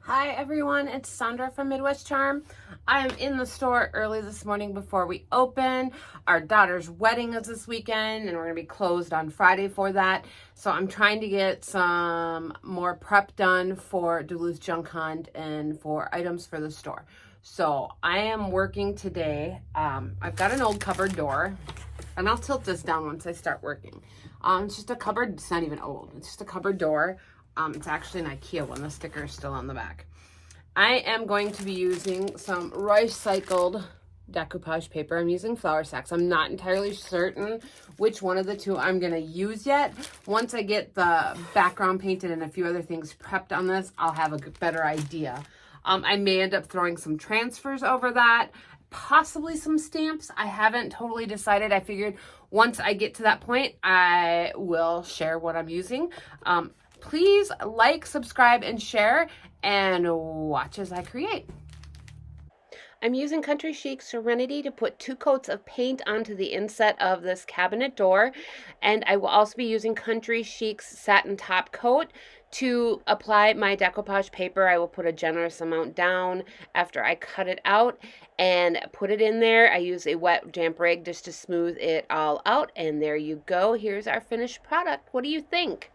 Hi everyone, it's Sandra from Midwest Charm. I am in the store early this morning before we open. Our daughter's wedding is this weekend and we're going to be closed on Friday for that. So I'm trying to get some more prep done for Duluth Junk Hunt and for items for the store. So I am working today. I've got an old cupboard door and I'll tilt this down once I start working. It's just a cupboard, it's not even old. It's just a cupboard door. It's actually an IKEA one. The sticker is still on the back. I am going to be using some Roycycled Decoupage paper. I'm using flour sacks. I'm not entirely certain which one of the two I'm going to use yet. Once I get the background painted and a few other things prepped on this, I'll have a better idea. I may end up throwing some transfers over that, possibly some stamps. I haven't totally decided. I figured once I get to that point, I will share what I'm using. Please like, subscribe, and share, and watch as I create. I'm using Country Chic Serenity to put 2 coats of paint onto the inset of this cabinet door, and I will also be using Country Chic's satin top coat to apply my decoupage paper. I will put a generous amount down after I cut it out and put it in there. I use a wet damp rag just to smooth it all out, and there you go. Here's our finished product. What do you think?